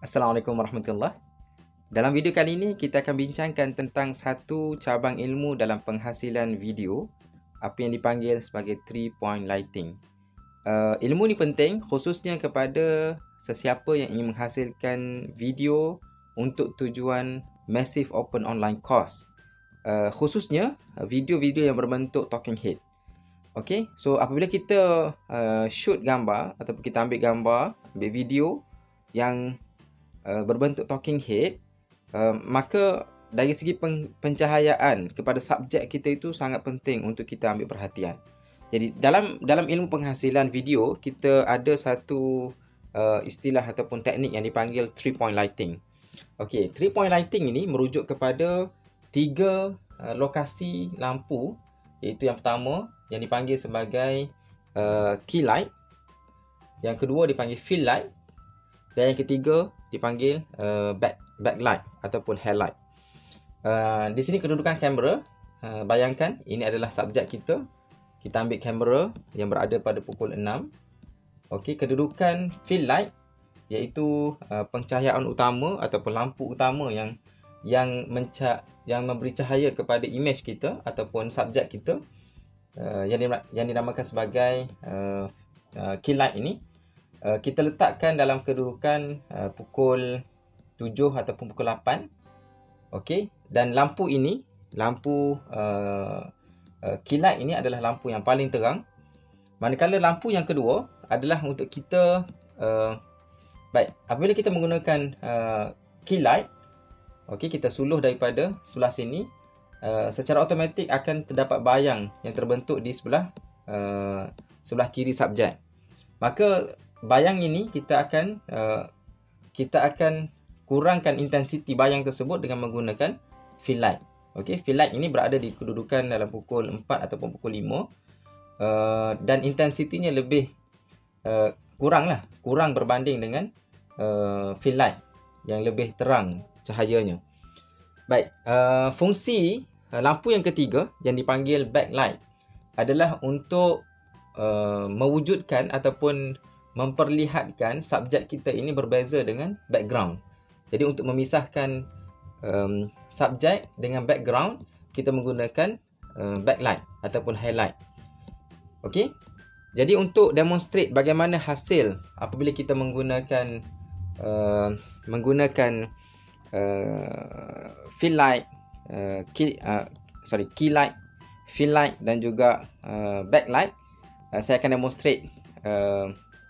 Assalamualaikum warahmatullahi. Dalam video kali ini kita akan bincangkan tentang satu cabang ilmu dalam penghasilan video, apa yang dipanggil sebagai 3-point lighting. Ilmu ni penting khususnya kepada sesiapa yang ingin menghasilkan video untuk tujuan massive open online course. Khususnya video-video yang berbentuk talking head. Okay, so apabila kita shoot gambar ataupun kita ambil video yang berbentuk talking head, maka dari segi pencahayaan kepada subjek kita itu sangat penting untuk kita ambil perhatian. Jadi dalam ilmu penghasilan video, kita ada satu istilah ataupun teknik yang dipanggil 3-point lighting. Okey, 3-point lighting ini merujuk kepada 3 lokasi lampu, iaitu yang pertama yang dipanggil sebagai key light, yang kedua dipanggil fill light, dan yang ketiga dipanggil backlight ataupun headlight. Di sini kedudukan kamera, bayangkan ini adalah subjek kita. Kita ambil kamera yang berada pada pukul 6. Okey, kedudukan fill light iaitu pencahayaan utama ataupun lampu utama yang memberi cahaya kepada image kita ataupun subjek kita, yang dinamakan sebagai key light ini. Kita letakkan dalam kedudukan pukul 7 ataupun pukul 8. Okey, dan lampu ini, lampu key light ini adalah lampu yang paling terang. Manakala lampu yang kedua adalah untuk kita apabila kita menggunakan key light, okey, kita suluh daripada sebelah sini, secara automatik akan terdapat bayang yang terbentuk di sebelah kiri subjek. Maka bayang ini kita akan kurangkan intensiti bayang tersebut dengan menggunakan fill light. Okey, fill light ini berada di kedudukan dalam pukul 4 ataupun pukul 5, dan intensitinya lebih kurang berbanding dengan fill light yang lebih terang cahayanya. Baik, fungsi lampu yang ketiga yang dipanggil backlight adalah untuk mewujudkan ataupun memperlihatkan subjek kita ini berbeza dengan background. Jadi untuk memisahkan subjek dengan background, kita menggunakan backlight ataupun highlight. Okey. Jadi untuk demonstrate bagaimana hasil apabila kita menggunakan fill light, key light, fill light dan juga backlight, saya akan demonstrate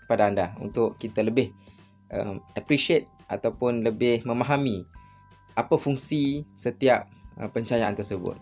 kepada anda untuk kita lebih appreciate ataupun lebih memahami apa fungsi setiap pencahayaan tersebut.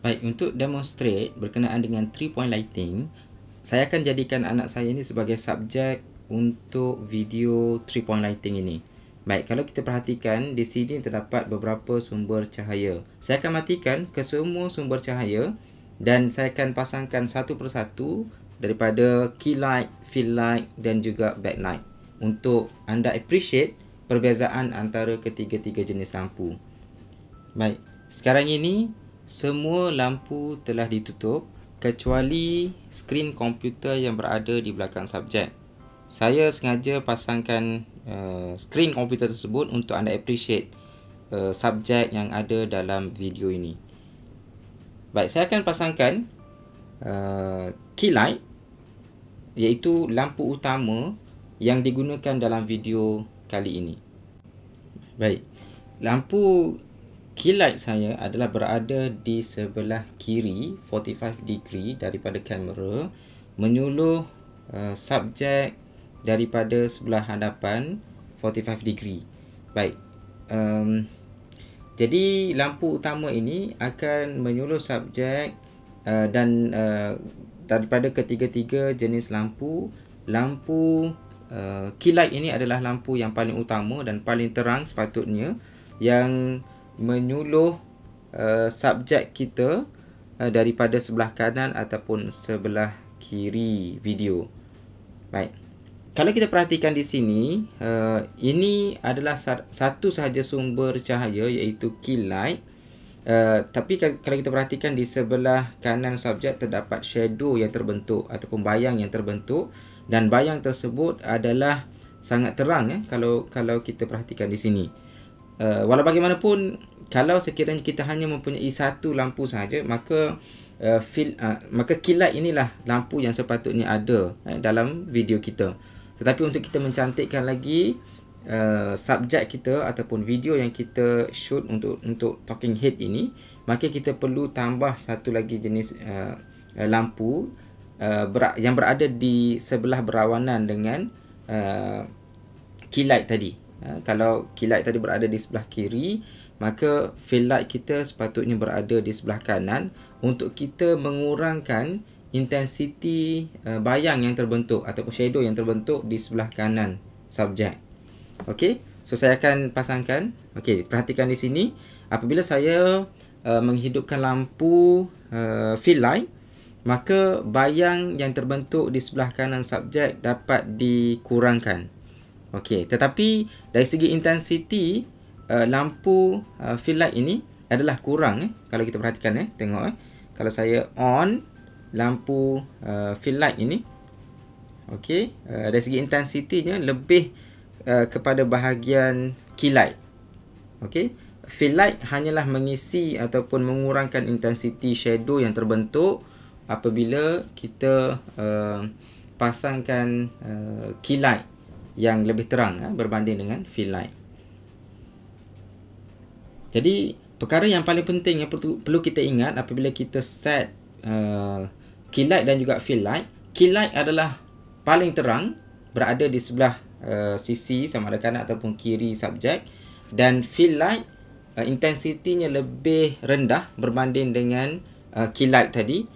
Baik, untuk demonstrate berkenaan dengan 3-point lighting, saya akan jadikan anak saya ini sebagai subjek untuk video 3-point lighting ini. Baik, kalau kita perhatikan di sini terdapat beberapa sumber cahaya. Saya akan matikan kesemua sumber cahaya dan saya akan pasangkan satu persatu daripada key light, fill light dan juga backlight untuk anda appreciate perbezaan antara ketiga-tiga jenis lampu. Baik, sekarang ini semua lampu telah ditutup kecuali skrin komputer yang berada di belakang subjek. Saya sengaja pasangkan skrin komputer tersebut untuk anda appreciate subjek yang ada dalam video ini. Baik, saya akan pasangkan key light, iaitu lampu utama yang digunakan dalam video kali ini. Baik, lampu key light saya adalah berada di sebelah kiri 45 degree daripada kamera, menyuluh subjek daripada sebelah hadapan 45 degree. Baik, jadi lampu utama ini akan menyuluh subjek dan daripada ketiga-tiga jenis lampu, key light ini adalah lampu yang paling utama dan paling terang sepatutnya, yang menyuluh subjek kita daripada sebelah kanan ataupun sebelah kiri video. Baik, kalau kita perhatikan di sini, ini adalah satu sahaja sumber cahaya, iaitu key light, Tapi kalau kita perhatikan di sebelah kanan subjek terdapat shadow yang terbentuk ataupun bayang yang terbentuk, dan bayang tersebut adalah sangat terang kalau kita perhatikan di sini. Walau bagaimanapun, kalau sekiranya kita hanya mempunyai satu lampu sahaja, maka maka kilat inilah lampu yang sepatutnya ada dalam video kita. Tetapi untuk kita mencantikkan lagi subjek kita ataupun video yang kita shoot untuk talking head ini, maka kita perlu tambah satu lagi jenis lampu yang berada di sebelah berlawanan dengan kilat tadi. Kalau kilat tadi berada di sebelah kiri, maka fill light kita sepatutnya berada di sebelah kanan untuk kita mengurangkan intensiti bayang yang terbentuk ataupun shadow yang terbentuk di sebelah kanan subjek. Okey, so saya akan pasangkan. Okey, perhatikan di sini, apabila saya menghidupkan lampu fill light, maka bayang yang terbentuk di sebelah kanan subjek dapat dikurangkan. Okey, tetapi dari segi intensiti lampu fill light ini adalah kurang kalau kita perhatikan tengok kalau saya on lampu fill light ini, okey, dari segi intensitinya lebih kepada bahagian kilat. Okey, fill light hanyalah mengisi ataupun mengurangkan intensiti shadow yang terbentuk apabila kita pasangkan kilat yang lebih terang berbanding dengan fill light. Jadi perkara yang paling penting yang perlu kita ingat apabila kita set kilat dan juga fill light, kilat adalah paling terang berada di sebelah sisi sama ada kanan ataupun kiri subjek, dan fill light intensitinya lebih rendah berbanding dengan kilat tadi.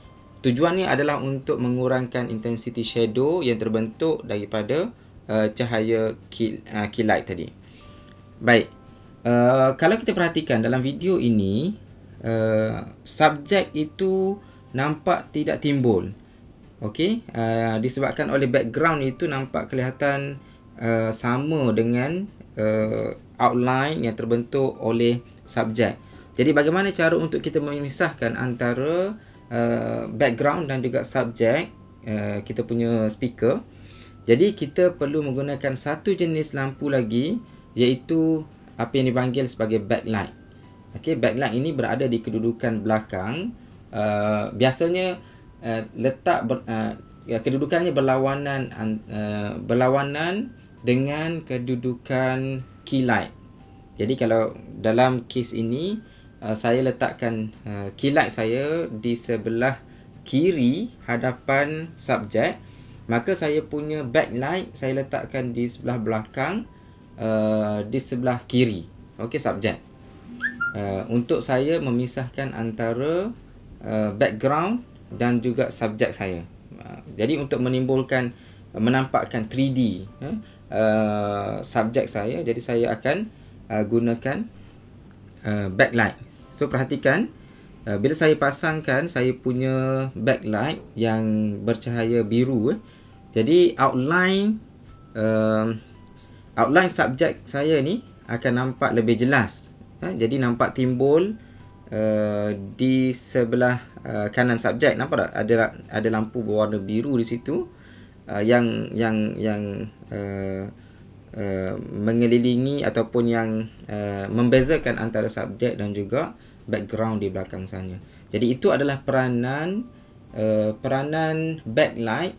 Tujuannya adalah untuk mengurangkan intensiti shadow yang terbentuk daripada cahaya kilat tadi. Baik, kalau kita perhatikan dalam video ini, subjek itu nampak tidak timbul. Okey, disebabkan oleh background itu nampak kelihatan sama dengan outline yang terbentuk oleh subjek. Jadi bagaimana cara untuk kita memisahkan antara background dan juga subjek kita punya speaker? Jadi kita perlu menggunakan satu jenis lampu lagi, iaitu apa yang dipanggil sebagai backlight. Okey, backlight ini berada di kedudukan belakang. Biasanya kedudukannya berlawanan dengan kedudukan kilat. Jadi kalau dalam kes ini saya letakkan kilat saya di sebelah kiri hadapan subjek, maka saya punya backlight saya letakkan di sebelah belakang di sebelah kiri, okey, subjek, untuk saya memisahkan antara background dan juga subjek saya. Jadi untuk menampakkan 3D subjek saya, jadi saya akan gunakan backlight. So perhatikan, bila saya pasangkan saya punya backlight yang bercahaya biru, jadi outline subjek saya ni akan nampak lebih jelas. Jadi nampak timbul di sebelah kanan subjek, nampak tak ada lampu berwarna biru di situ yang mengelilingi ataupun yang membezakan antara subjek dan juga background di belakang sana. Jadi itu adalah peranan backlight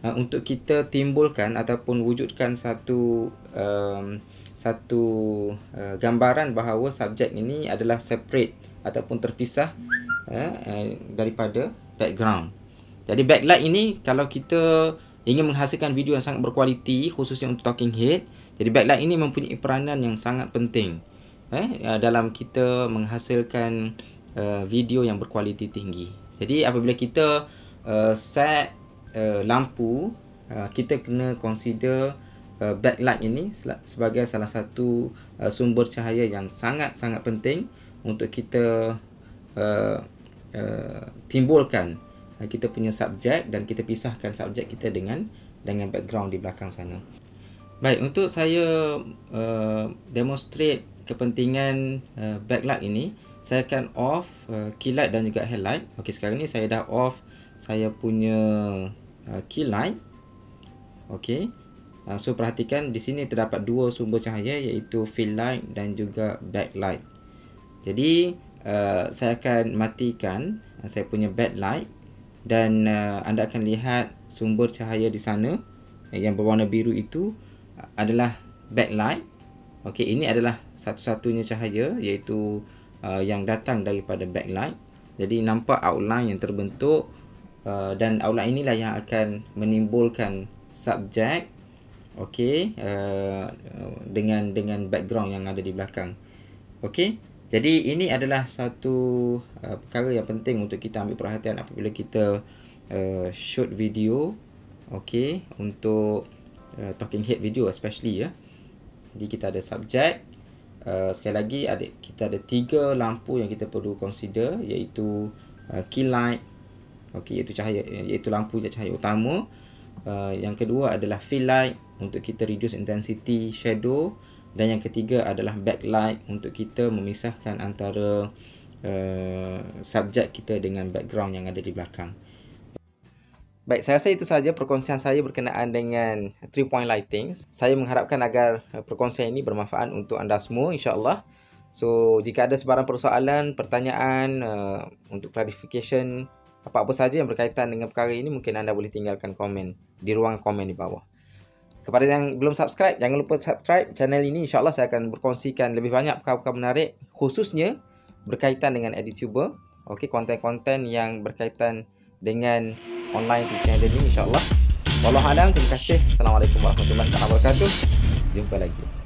untuk kita timbulkan ataupun wujudkan satu gambaran bahawa subjek ini adalah separate ataupun terpisah daripada background. Jadi backlight ini kalau kita ingin menghasilkan video yang sangat berkualiti, khususnya untuk talking head, jadi backlight ini mempunyai peranan yang sangat penting dalam kita menghasilkan video yang berkualiti tinggi. Jadi apabila kita set lampu, kita kena consider backlight ini sebagai salah satu sumber cahaya yang sangat-sangat penting untuk kita timbulkan kita punya subjek dan kita pisahkan subjek kita dengan background di belakang sana. Baik, untuk saya demonstrate kepentingan backlight ini, saya akan off key light dan juga headlight. Okey, sekarang ni saya dah off saya punya key light. Okey. So perhatikan di sini terdapat dua sumber cahaya, iaitu fill light dan juga backlight. Jadi saya akan matikan saya punya backlight dan anda akan lihat sumber cahaya di sana yang berwarna biru itu adalah backlight. Okey, ini adalah satu-satunya cahaya, iaitu yang datang daripada backlight. Jadi nampak outline yang terbentuk dan outline inilah yang akan menimbulkan subjek, okey, dengan background yang ada di belakang. Okey, jadi ini adalah satu perkara yang penting untuk kita ambil perhatian apabila kita shoot video, okey, untuk talking head video especially ya. Jadi kita ada subjek. Sekali lagi kita ada 3 lampu yang kita perlu consider, iaitu key light, okey, iaitu cahaya, iaitu lampu cahaya utama. Yang kedua adalah fill light untuk kita reduce intensity shadow, dan yang ketiga adalah backlight untuk kita memisahkan antara subjek kita dengan background yang ada di belakang. Baik, saya rasa itu sahaja perkongsian saya berkenaan dengan 3-point lighting. Saya mengharapkan agar perkongsian ini bermanfaat untuk anda semua, insya-Allah. So, jika ada sebarang persoalan, pertanyaan untuk clarification apa-apa saja yang berkaitan dengan perkara ini, mungkin anda boleh tinggalkan komen di ruang komen di bawah. Kepada yang belum subscribe, jangan lupa subscribe channel ini. InsyaAllah saya akan berkongsikan lebih banyak perkara-perkara menarik, khususnya berkaitan dengan EdTuber. Okey, konten-konten yang berkaitan dengan online teaching and learning, insyaAllah. Wallahualam, terima kasih. Assalamualaikum warahmatullahi wabarakatuh. Jumpa lagi.